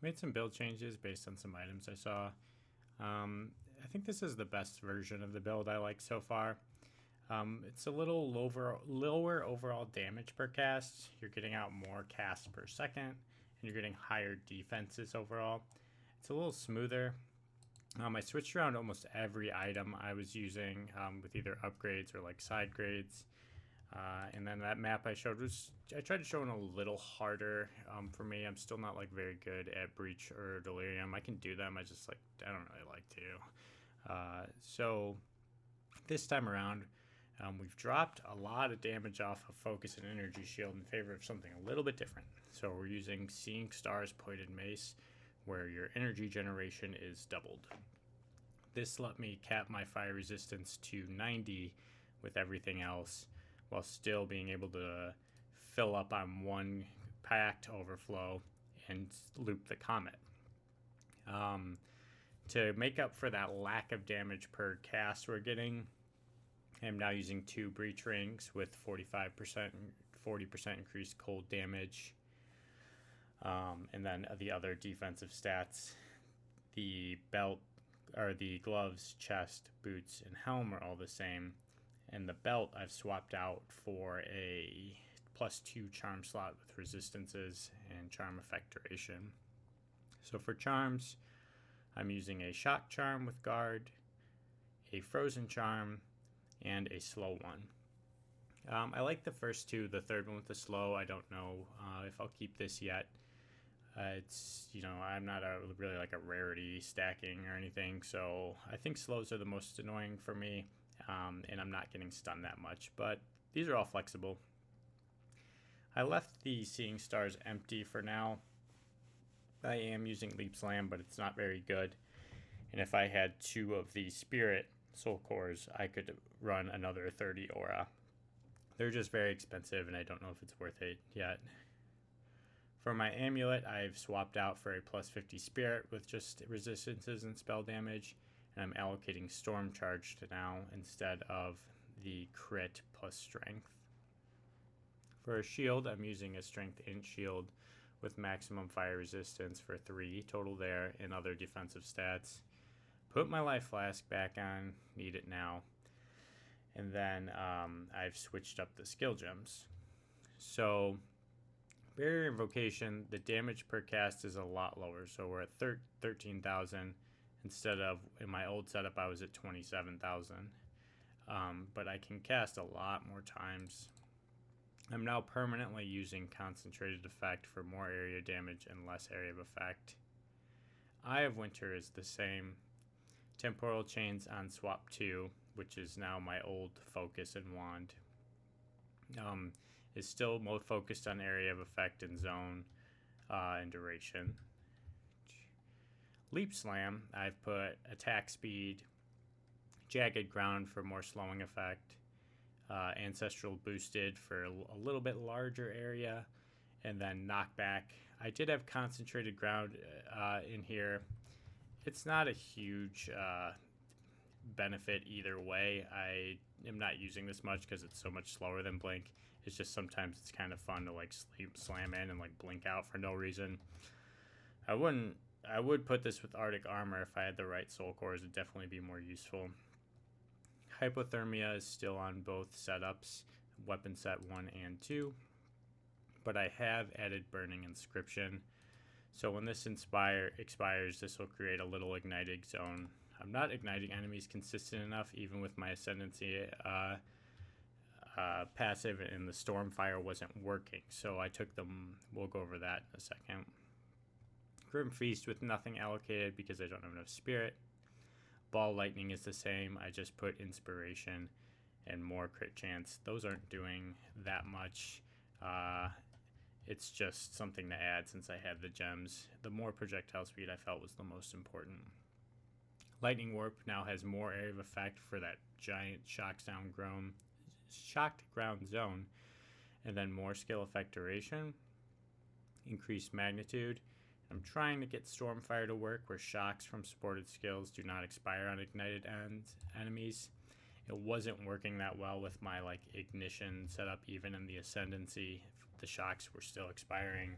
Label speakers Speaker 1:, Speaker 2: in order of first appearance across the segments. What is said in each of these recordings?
Speaker 1: Made some build changes based on some items I saw. I think this is the best version of the build I like so far. It's a little lower overall damage per cast. You're getting out more casts per second, and you're getting higher defenses overall. It's a little smoother. I switched around almost every item I was using with either upgrades or like side grades. And then that map I showed I tried to show it a little harder for me. I'm still not like very good at Breach or Delirium. I can do them, I don't really like to. So this time around, we've dropped a lot of damage off of Focus and Energy Shield in favor of something a little bit different. So we're using Seeing Stars Pointed Mace, where your energy generation is doubled. This let me cap my fire resistance to 90 with everything else, while still being able to fill up on one packed overflow and loop the comet. To make up for that lack of damage per cast we're getting, I'm now using 2 breach rings with 45% and 40% increased cold damage. And then the other defensive stats, the belt, or the gloves, chest, boots, and helm are all the same. And the belt I've swapped out for a +2 charm slot with resistances and charm effect duration. So for charms, I'm using a shock charm with guard, a frozen charm, and a slow one. I like the first two. The third one with the slow, I don't know if I'll keep this yet. It's, I'm not really like a rarity stacking or anything, so I think slows are the most annoying for me, and I'm not getting stunned that much, but these are all flexible. I left the Seeing Stars empty for now. I am using Leap Slam, but it's not very good, and if I had 2 of the Spirit Soul Cores, I could run another 30 aura. They're just very expensive, and I don't know if it's worth it yet. For my amulet, I've swapped out for a +50 spirit with just resistances and spell damage, and I'm allocating Storm Charge to now instead of the crit plus strength. For a shield, I'm using a Strength Int shield with maximum fire resistance for 3 total there, and other defensive stats. Put my life flask back on, need it now. And then I've switched up the skill gems. So Barrier Invocation, the damage per cast is a lot lower. So we're at 13,000 instead of, in my old setup, I was at 27,000. But I can cast a lot more times. I'm now permanently using Concentrated Effect for more area damage and less area of effect. Eye of Winter is the same. Temporal Chains on swap 2, which is now my old focus and wand, is still more focused on area of effect and zone and duration. Leap Slam, I've put attack speed, Jagged Ground for more slowing effect, Ancestral Boosted for a little bit larger area, and then Knockback. I did have Concentrated Ground in here. It's not a huge benefit either way. I am not using this much because it's so much slower than Blink. It's just sometimes it's kind of fun to like slam in and like blink out for no reason. I would put this with Arctic Armor if I had the right soul cores. It'd definitely be more useful. Hypothermia is still on both setups, weapon set 1 and 2, but I have added Burning Inscription. So when this expires, this will create a little ignited zone. I'm not igniting enemies consistent enough, even with my Ascendancy passive, and the Stormfire wasn't working. So I took them, we'll go over that in a second. Grim Feast with nothing allocated because I don't have enough spirit. Ball Lightning is the same. I just put Inspiration and more crit chance. Those aren't doing that much. It's just something to add since I had the gems. The more projectile speed I felt was the most important. Lightning Warp now has more area of effect for that giant shocked ground zone, and then more skill effect duration, increased magnitude. I'm trying to get Stormfire to work where shocks from supported skills do not expire on ignited enemies. It wasn't working that well with my like ignition setup, even in the Ascendancy. The shocks were still expiring.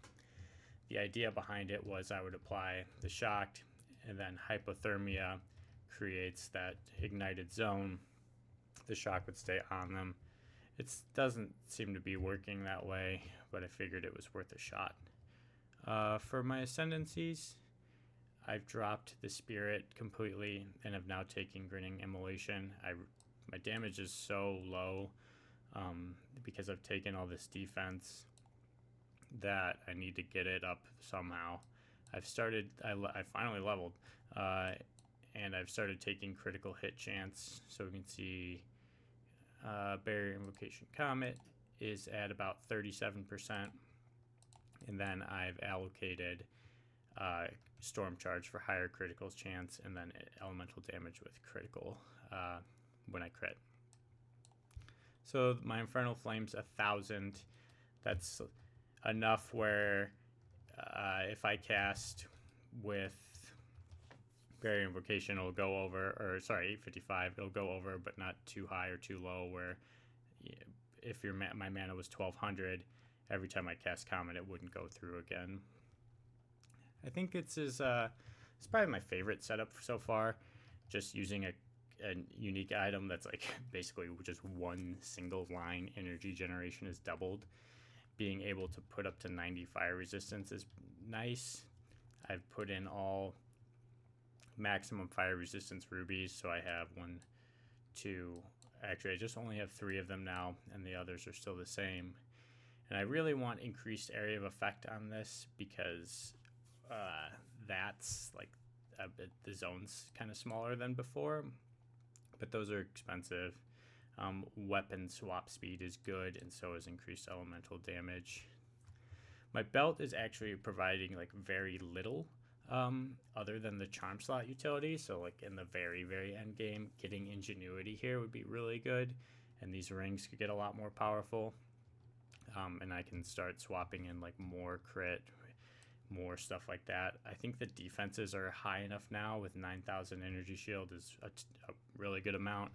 Speaker 1: the idea behind it was I would apply the shocked, and then hypothermia creates that ignited zone. The shock would stay on them. It doesn't seem to be working that way, but I figured it was worth a shot. For my ascendancies, I've dropped the spirit completely and have now taken grinning immolation. My damage is so low because I've taken all this defense that I need to get it up somehow. I finally leveled, and I've started taking critical hit chance. So we can see Barrier Invocation Comet is at about 37%, and then I've allocated Storm Charge for higher critical chance, and then elemental damage with critical when I crit. So my Infernal Flame's 1,000. That's enough where if I cast with Barrier Invocation, it'll go over, or sorry, 855, it'll go over, but not too high or too low, where if my mana was 1,200, every time I cast Comet, it wouldn't go through again. I think it's probably my favorite setup so far, just using a unique item that's like basically just one single line energy generation is doubled. Being able to put up to 90 fire resistance is nice. I've put in all maximum fire resistance rubies, so I have 1, 2, actually I just only have 3 of them now, and the others are still the same. And I really want increased area of effect on this because that's like the zone's kind of smaller than before, but those are expensive. Weapon swap speed is good, and so is increased elemental damage. My belt is actually providing like very little other than the charm slot utility, so like in the very end game, getting ingenuity here would be really good, and these rings could get a lot more powerful, and I can start swapping in like more crit, more stuff like that. I think the defenses are high enough now with 9,000 energy shield is a really good amount.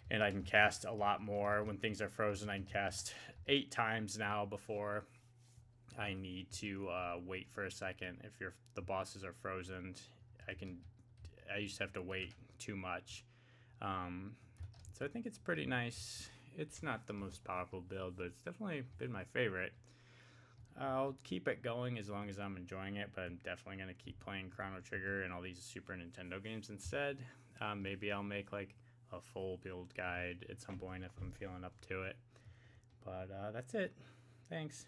Speaker 1: And I can cast a lot more when things are frozen. I can cast 8 times now before I need to wait for a second. If the bosses are frozen, I used to have to wait too much. So I think it's pretty nice. It's not the most powerful build, but it's definitely been my favorite. I'll keep it going as long as I'm enjoying it, but I'm definitely going to keep playing Chrono Trigger and all these Super Nintendo games instead. Maybe I'll make like a full build guide at some point if I'm feeling up to it. But that's it. Thanks.